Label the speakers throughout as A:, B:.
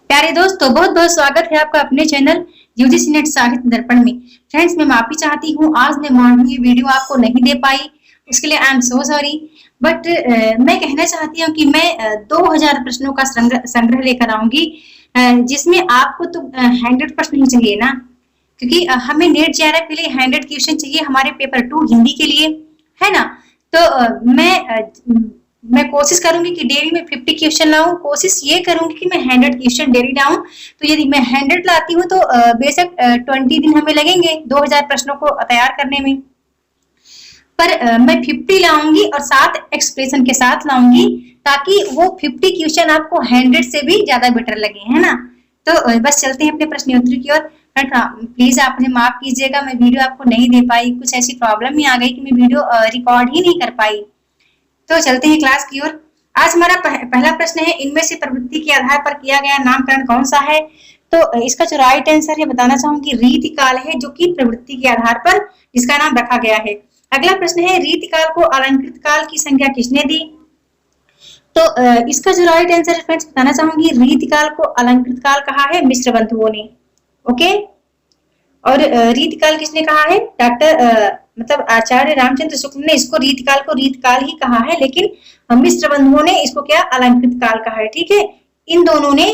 A: प्यारे दोस्तों, बहुत बहुत स्वागत है आपका अपने चैनल यूजीसी नेट साहित्य दर्पण में। फ्रेंड्स, मैं माफी चाहती हूँ, आज मैं मॉर्निंग ये वीडियो आपको नहीं दे पाई, उसके लिए I am so sorry. But मैं कहना चाहती हूँ कि मैं 2000 प्रश्नों का संग्रह लेकर आऊंगी, जिसमें आपको तो 100 प्रश्न ही चाहिए ना, क्योंकि हमें नेट जेआरएफ के लिए 100 क्वेश्चन चाहिए हमारे पेपर 2 हिंदी के लिए, है ना। तो मैं कोशिश करूंगी कि डेली में 50 क्वेश्चन लाऊं। कोशिश ये करूंगी कि मैं 100 क्वेश्चन डेली लाऊं। तो यदि मैं 100 लाती हूँ तो बेशक 20 दिन हमें लगेंगे 2000 प्रश्नों को तैयार करने में। पर मैं 50 लाऊंगी और 7 एक्सप्रेशन के साथ लाऊंगी, ताकि वो 50 क्वेश्चन आपको 100 से भी ज्यादा बेटर लगे, है ना। तो बस चलते हैं अपने प्रश्नोत्तरी की ओर। प्लीज आप मुझे माफ कीजिएगा, मैं वीडियो आपको नहीं दे पाई, कुछ ऐसी प्रॉब्लम ही आ गई कि मैं वीडियो रिकॉर्ड ही नहीं कर पाई। तो चलते हैं क्लास की ओर। आज हमारा पहला प्रश्न है, इनमें से प्रवृत्ति के आधार पर किया गया नामकरण कौन सा है। तो इसका जो राइट आंसर है बताना चाहूंगी रीतिकाल है, जो कि प्रवृत्ति के आधार पर इसका नाम रखा गया है। अगला प्रश्न है, रीतिकाल को अलंकृत काल की संज्ञा किसने दी। तो इसका जो राइट आंसर है फ्रेंड्स बताना चाहूंगी रीतिकाल को अलंकृत काल कहा है मिश्र बंधुओं ने। ओके, और रीतिकाल किसने कहा है, मतलब आचार्य रामचंद्र शुक्ल ने इसको रीतिकाल को रीतकाल ही कहा है, लेकिन मिश्र बंधुओं ने इसको क्या अलंकृत काल कहा है। ठीक है, इन दोनों ने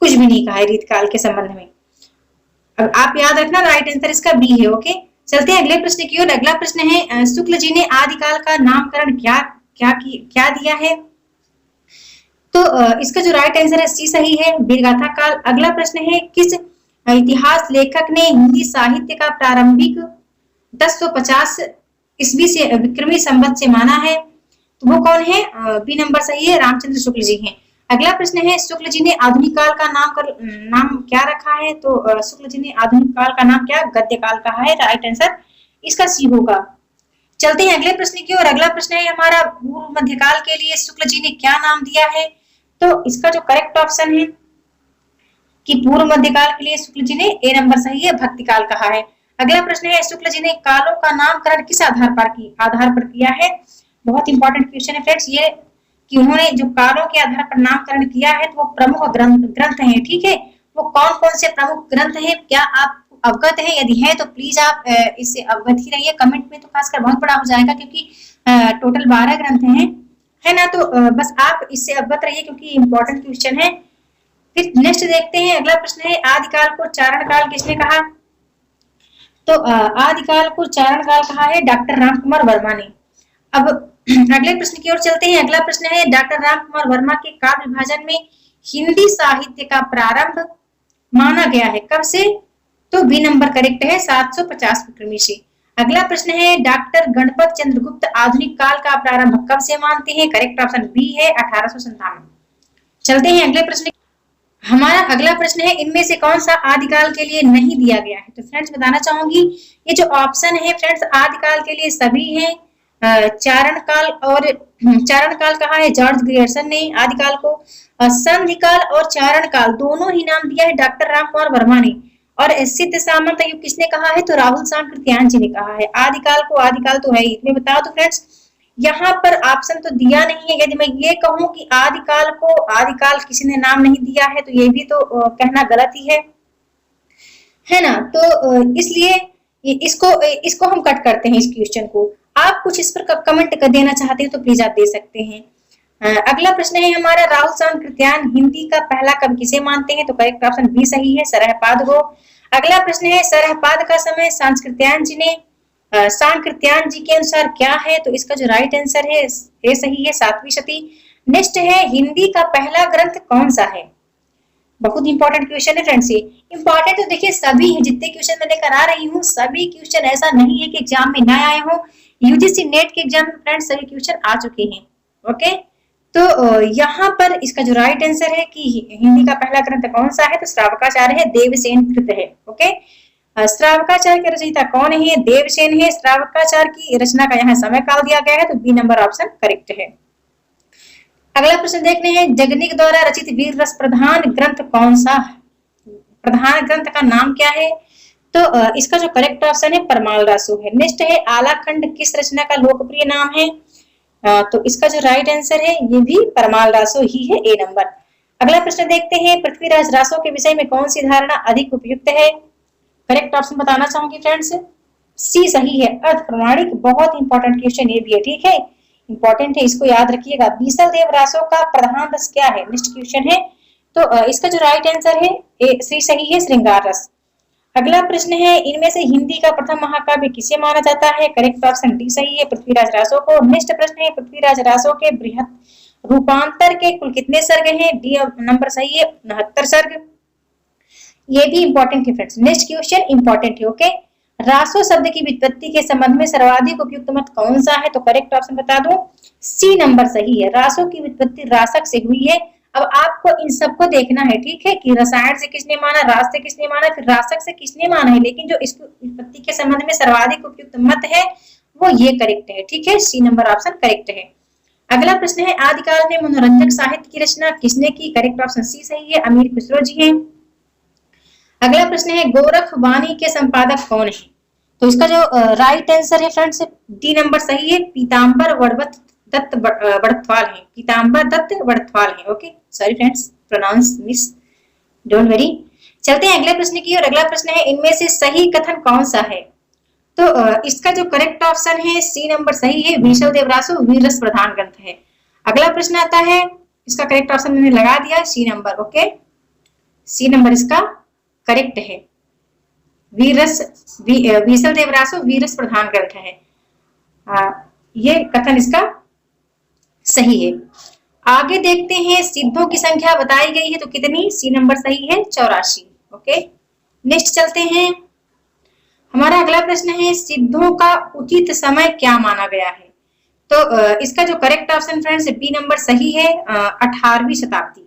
A: कुछ भी नहीं कहा है रीतकाल के संबंध में। अब आप याद रखना राइट आंसर इसका बी है। ओके, चलते हैं अगले प्रश्न की ओर। अगला प्रश्न है, शुक्ल जी ने आदिकाल का नामकरण क्या दिया है। तो इसका जो राइट आंसर है सी सही है, वीरगाथा काल। अगला प्रश्न है, किस इतिहास लेखक ने हिंदी साहित्य का प्रारंभिक 1050 ईस्वी से विक्रमी संवत से माना है। तो वो कौन है, बी नंबर सही है, रामचंद्र शुक्ल जी हैं। अगला प्रश्न है, शुक्ल जी ने आधुनिक काल का नाम क्या रखा है। तो शुक्ल जी ने आधुनिक काल का नाम क्या गद्य काल कहा है। राइट आंसर इसका सी होगा। चलते हैं अगले प्रश्न की ओर। अगला प्रश्न है हमारा, पूर्व मध्यकाल के लिए शुक्ल जी ने क्या नाम दिया है। तो इसका जो करेक्ट ऑप्शन है कि पूर्व मध्यकाल के लिए शुक्ल जी ने ए नंबर सही है, भक्ति काल कहा है। अगला प्रश्न है, शुक्ल जी ने कालों का नामकरण किस आधार पर किया है। बहुत इंपॉर्टेंट क्वेश्चन है फ्रेंड्स ये, कि उन्होंने जो कालों के आधार पर नामकरण किया है तो वो प्रमुख ग्रंथ हैं। ठीक है, वो कौन कौन से प्रमुख ग्रंथ हैं, क्या आप अवगत है। यदि है तो प्लीज आप इससे अवगत ही रहिए। कमेंट में तो खासकर बहुत बड़ा हो जाएगा, क्योंकि टोटल 12 ग्रंथ हैं, है ना। तो बस आप इससे अवगत रहिए, क्योंकि इंपॉर्टेंट क्वेश्चन है। फिर नेक्स्ट देखते हैं, अगला प्रश्न है, आदिकाल को चारण काल किसने कहा। तो आदिकाल को चारण काल कहा है डॉक्टर राम कुमार वर्मा ने। अब अगले प्रश्न की ओर चलते हैं। अगला प्रश्न है, डॉक्टर राम कुमार वर्मा के काव्य विभाजन में हिंदी साहित्य का प्रारंभ माना गया है कब से। तो बी नंबर करेक्ट है, 750 विक्रमी से। अगला प्रश्न है, डॉक्टर गणपत चंद्रगुप्त आधुनिक काल का प्रारंभ कब से मानते हैं। करेक्ट ऑप्शन बी है, 1857। चलते हैं अगले प्रश्न। हमारा अगला प्रश्न है, इनमें से कौन सा आदिकाल के लिए नहीं दिया गया है। तो फ्रेंड्स बताना चाहूंगी, ये जो ऑप्शन है फ्रेंड्स आदिकाल के लिए सभी हैं। चारण काल कहा है जॉर्ज ग्रियर्सन ने आदिकाल को। संधि काल और चारण काल दोनों ही नाम दिया है डॉक्टर राम कुमार वर्मा ने। और सिद्ध सामंत युग किसने कहा है। तो राहुल सांकृत्यायन जी ने कहा है। आदिकाल तो है ही। मैं बता दूं फ्रेंड्स, यहाँ पर ऑप्शन तो दिया नहीं है। यदि मैं ये कहूं कि आदिकाल किसी ने नाम नहीं दिया है, तो ये भी तो कहना गलत ही है ना। तो इसलिए इसको हम कट करते हैं इस क्वेश्चन को। आप कुछ इस पर कमेंट कर देना चाहते हैं तो प्लीज आप दे सकते हैं। अगला प्रश्न है हमारा, राहुल सांकृत्यायन हिंदी का पहला कवि किसे मानते हैं। तो करेक्ट ऑप्शन बी सही है, सरहपाद को। अगला प्रश्न है, सरहपाद का समय सांकृत्यायन जी के अनुसार क्या है। तो इसका जो राइट आंसर है ये सही है, 7वीं शती। नेक्स्ट है, हिंदी का पहला ग्रंथ कौन सा है। बहुत इंपॉर्टेंट क्वेश्चन है फ्रेंड्स ये। इंपॉर्टेंट तो देखिए सभी है, जितने क्वेश्चन मैं लेकर आ रही हूँ सभी क्वेश्चन ऐसा नहीं है कि एग्जाम में न आए हो। यूजीसी नेट के एग्जाम में फ्रेंड्स सभी क्वेश्चन आ चुके हैं। ओके, तो यहाँ पर इसका जो राइट आंसर है कि हिंदी का पहला ग्रंथ कौन सा है। तो श्रावकाचार्य है, देवसेन कृत है। ओके, श्रावकाचार्य के रचयिता कौन है, देवसेन है। श्रावकाचार्य की रचना का यहाँ समय काल दिया गया है, तो बी नंबर ऑप्शन करेक्ट है। अगला प्रश्न देखते हैं, जगनिक द्वारा रचित वीर रस प्रधान ग्रंथ कौन सा, प्रधान ग्रंथ का नाम क्या है। तो इसका जो करेक्ट ऑप्शन है परमाल रासो है। नेक्स्ट है, आलाखंड किस रचना का लोकप्रिय नाम है। तो इसका जो राइट आंसर है ये भी परमाल रासो ही है, ए नंबर। अगला प्रश्न देखते हैं, पृथ्वीराज रासो के विषय में कौन सी धारणा अधिक उपयुक्त है? करेक्ट ऑप्शन बताना चाहूंगी फ्रेंड्स, सी सही है, अर्ध प्रमाणिक। बहुत इंपॉर्टेंट क्वेश्चन ये भी है, ठीक है, इंपॉर्टेंट है, इसको याद रखिएगा। बीसल देव रासो का प्रधान रस क्या है? नेक्स्ट क्वेश्चन है, तो इसका जो राइट आंसर है सी सही है, श्रृंगार रस। अगला प्रश्न है, इनमें से हिंदी का प्रथम महाकाव्य किसे माना जाता है? करेक्ट ऑप्शन डी सही है, पृथ्वीराज रासो को। नेक्स्ट प्रश्न है, पृथ्वीराज रासो के बृहत रूपांतर के कुल कितने सर्ग हैं? डी नंबर सही है, 69 सर्ग। ये भी इंपॉर्टेंट है फ्रेंड्स। नेक्स्ट क्वेश्चन इंपॉर्टेंट है, ओके। रासो शब्द की व्युत्पत्ति के संबंध में सर्वाधिक उपयुक्त मत कौन सा है? तो करेक्ट ऑप्शन बता दूं, सी नंबर सही है, रासो की व्युत्पत्ति रासक से हुई है। अब आपको इन सबको देखना है, ठीक है, कि रसायन से किसने माना, रास से किसने माना, फिर रासक से किसने माना है, लेकिन जो इसकी व्युत्पत्ति के संबंध में सर्वाधिक उपयुक्त मत है वो ये करेक्ट है, ठीक है, सी नंबर ऑप्शन करेक्ट है। अगला प्रश्न है, आदिकाल में मनोरंजक साहित्य की रचना किसने की? करेक्ट ऑप्शन सी सही है, अमीर खुसरो जी हैं। अगला प्रश्न है, गोरख वाणी के संपादक कौन है? तो इसका जो राइट आंसर है फ्रेंड्स, डी नंबर सही है, पीताम्बर दत्त बड़थवाल है, पीताम्बर दत्त बड़थवाल है, okay. Sorry friends, pronounce miss, don't worry. चलते हैं अगले प्रश्न की ओर। अगला प्रश्न है, इनमें से सही कथन कौन सा है? तो इसका जो करेक्ट ऑप्शन है सी नंबर सही है, बीसल देव रासो वीर रस प्रधान ग्रंथ है। अगला प्रश्न आता है, इसका करेक्ट ऑप्शन मैंने लगा दिया, C number, okay, C number इसका करेक्ट है, बीसल देव रासो वीर रस प्रधान ग्रंथ है, ये कथन इसका सही है। आगे देखते हैं, सिद्धों की संख्या बताई गई है तो कितनी? सी नंबर सही है, 84, ओके। नेक्स्ट चलते हैं, हमारा अगला प्रश्न है, सिद्धों का उचित समय क्या माना गया है? तो इसका जो correct option friends B number सही है, 18वीं शताब्दी।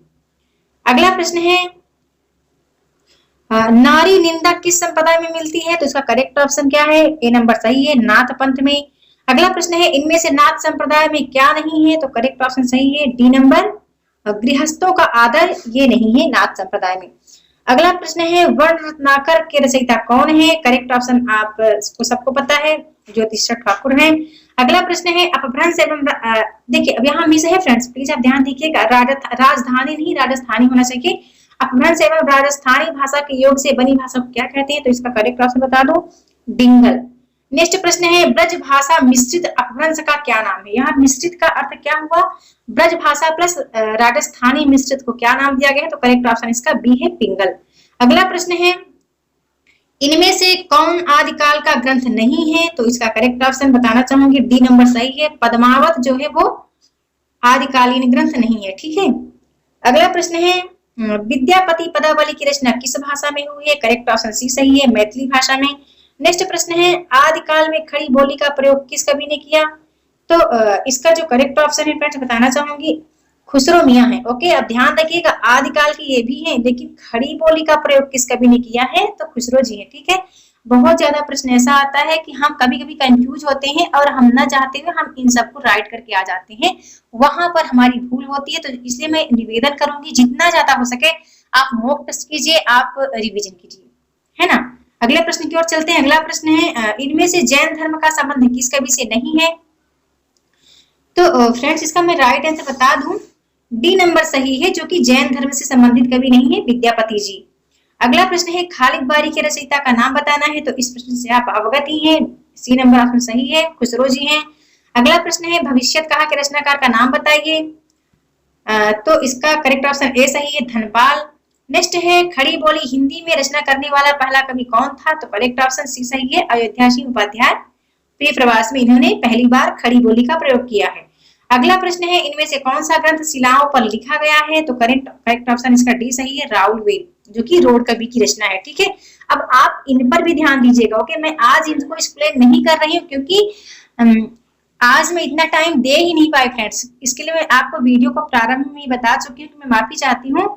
A: अगला प्रश्न है, नारी निंदा किस संप्रदाय में मिलती है? तो इसका करेक्ट ऑप्शन क्या है? ए नंबर सही है, नाथ पंथ में। अगला प्रश्न है, इनमें से नाथ संप्रदाय में क्या नहीं है? तो करेक्ट ऑप्शन सही है, डी नंबर, गृहस्थों का आदर ये नहीं है नाथ संप्रदाय में। अगला प्रश्न है, वर्ण रत्नाकर के रचयिता कौन है? करेक्ट ऑप्शन आप सबको पता है, ज्योतिष ठाकुर हैं। अगला प्रश्न है, अपभ्रंश एवं देखिए अब यहाँ मिस है फ्रेंड्स, प्लीज आप ध्यान दीजिएगा, राजधानी नहीं राजस्थानी होना चाहिए। अपभ्रंश एवं राजस्थानी भाषा के योग से बनी भाषा को क्या कहते हैं? तो इसका करेक्ट ऑप्शन बता दो, डिंगल। नेक्स्ट प्रश्न है, ब्रज भाषा मिश्रित अपभ्रंश का क्या नाम है? यहाँ मिश्रित का अर्थ क्या हुआ? ब्रज भाषा प्लस राजस्थानी मिश्रित को क्या नाम दिया गया है? तो करेक्ट ऑप्शन इसका बी है, पिंगल। अगला प्रश्न है, इनमें से कौन आदिकाल का ग्रंथ नहीं है? तो इसका करेक्ट ऑप्शन बताना चाहूंगी, डी नंबर सही है, पद्मावत जो है वो आदिकालीन ग्रंथ नहीं है, ठीक है। अगला प्रश्न है, विद्यापति पदावली की रचना किस भाषा में हुई है? करेक्ट ऑप्शन सी सही है, मैथिली भाषा में। नेक्स्ट प्रश्न है, आदिकाल में खड़ी बोली का प्रयोग किस कवि ने किया? तो इसका जो करेक्ट ऑप्शन है फ्रेंड्स बताना चाहूंगी, खुसरो मियां है, ओके। अब ध्यान रखिएगा, आदिकाल की ये भी है, लेकिन खड़ी बोली का प्रयोग किस कवि ने किया है? तो खुसरो जी है, ठीक है। बहुत ज्यादा प्रश्न ऐसा आता है कि हम कभी कभी कंफ्यूज होते हैं और हम ना चाहते हुए हम इन सबको राइट करके आ जाते हैं, वहां पर हमारी भूल होती है। तो इसलिए मैं निवेदन करूंगी, जितना ज्यादा हो सके आप मॉक टेस्ट कीजिए, आप रिविजन कीजिए, है ना। अगले प्रश्न की ओर चलते हैं। अगला प्रश्न है, इनमें से जैन धर्म का संबंध किस कवि से नहीं है? तो फ्रेंड्स इसका मैं राइट आंसर बता दूं, डी नंबर सही है, जो कि जैन धर्म से संबंधित कवि नहीं है, विद्यापति जी। अगला प्रश्न है, खालिद बारी के रचयिता का नाम बताना है। तो इस प्रश्न से आप अवगत ही हैं, सी नंबर ऑप्शन सही है, खुसरो जी हैं। अगला प्रश्न है, भविष्यत कहा के रचनाकार का नाम बताइए। तो इसका करेक्ट ऑप्शन ए सही है, धनपाल। नेक्स्ट है, खड़ी बोली हिंदी में रचना करने वाला पहला कवि कौन था? तो करेक्ट ऑप्शन सी सही है, अयोध्या सिंह उपाध्याय। प्रिय प्रवास में इन्होंने पहली बार खड़ी बोली का प्रयोग किया है। अगला प्रश्न है, इनमें से कौन सा ग्रंथ शिलाओं पर लिखा गया है? तो करेक्ट ऑप्शन इसका डी सही है, राउल वेद, जो कि रोड कवि की रचना है, ठीक है। अब आप इन पर भी ध्यान दीजिएगा, ओके। मैं आज इनको एक्सप्लेन नहीं कर रही हूँ क्योंकि आज मैं इतना टाइम दे ही नहीं पाई फ्रेंड्स। इसके लिए मैं आपको वीडियो को प्रारंभ में ही बता चुकी हूँ कि मैं माफी चाहती हूँ,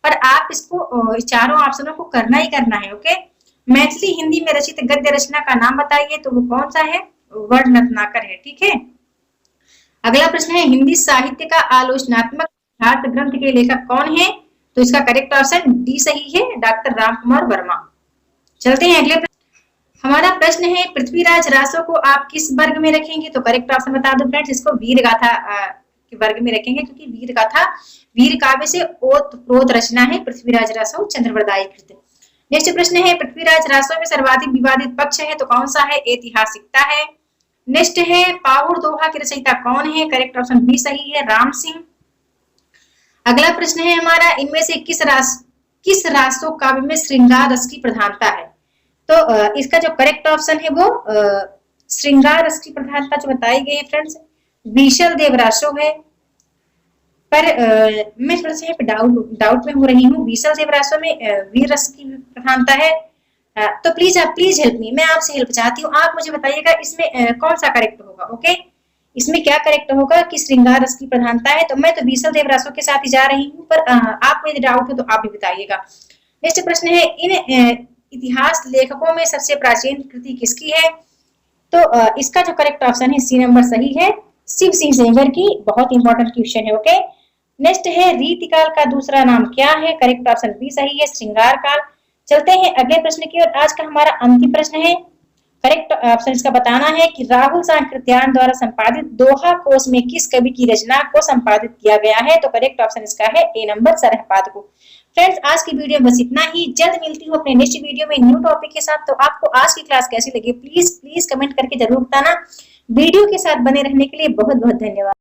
A: पर आप इसको चारों ऑप्शनों को करना ही करना है, ओके। मैथिली हिंदी में रचित गद्य रचना का नाम बताइए। तो वो कौन सा है? वर्ण रत्नाकर है, ठीक है। अगला प्रश्न है, हिंदी साहित्य का आलोचनात्मक अर्थात ग्रंथ के लेखक कौन है? तो इसका करेक्ट ऑप्शन डी सही है, डॉक्टर रामकुमार वर्मा। चलते हैं अगले प्रश्न। हमारा प्रश्न है, पृथ्वीराज रासो को आप किस वर्ग में रखेंगे? तो करेक्ट ऑप्शन बता दो फ्रेंड्स, इसको वीर गाथा के वर्ग में रखेंगे, क्योंकि वीर गाथा वीर काव्य से ओतप्रोत रचना है पृथ्वीराज रासो चंद्रवरदायी कृत। नेक्स्ट प्रश्न है पृथ्वीराज रासो में सर्वाधिक विवादित पक्ष है तो कौन सा है? ऐतिहासिकता है। नेक्स्ट है पाहुड़ दोहा के रचयिता कौन है? करेक्ट ऑप्शन बी सही है, राम सिंह। अगला प्रश्न है हमारा, इनमें से किस रासो काव्य में श्रृंगार रस की प्रधानता है? तो इसका जो करेक्ट ऑप्शन है वो श्रृंगार रस की प्रधानता जो बताई गई है फ्रेंड्स बीशल देव रासो है। पर मैं थोड़ा सा डाउट में हो रही हूँ, बीशल देव रासो में वीर रस की प्रधानता है। तो प्लीज हेल्प मी, मैं आपसे हेल्प चाहती हूँ, आप मुझे बताइएगा इसमें कौन सा करेक्ट होगा। ओके, इसमें क्या करेक्ट होगा कि श्रृंगार रस की प्रधानता है? तो मैं तो बीशल देव रासो के साथ ही जा रही हूँ, पर आपको यदि डाउट हो तो आप भी बताइएगा। नेक्स्ट प्रश्न है, इन इतिहास लेखकों में सबसे प्राचीन कृति किसकी है? तो इसका जो करेक्ट ऑप्शन है सी नंबर सही है, शिव सिंह सेंगर की। बहुत इंपॉर्टेंट क्वेश्चन है। ओके, नेक्स्ट है रीतिकाल का दूसरा नाम क्या है? करेक्ट ऑप्शन बी सही है, श्रृंगार काल। चलते हैं अगले प्रश्न की ओर। आज का हमारा अंतिम प्रश्न है, करेक्ट ऑप्शन इसका बताना है कि राहुल सांकृत्यायन द्वारा संपादित दोहा कोश में किस कवि की रचना को संपादित किया गया है? तो करेक्ट ऑप्शन इसका है ए नंबर सरहपाद को। फ्रेंड्स, आज की वीडियो बस इतना ही। जल्द मिलती हूँ अपने नेक्स्ट वीडियो में न्यू टॉपिक के साथ। तो आपको आज की क्लास कैसी लगी प्लीज कमेंट करके जरूर बताना। वीडियो के साथ बने रहने के लिए बहुत बहुत धन्यवाद।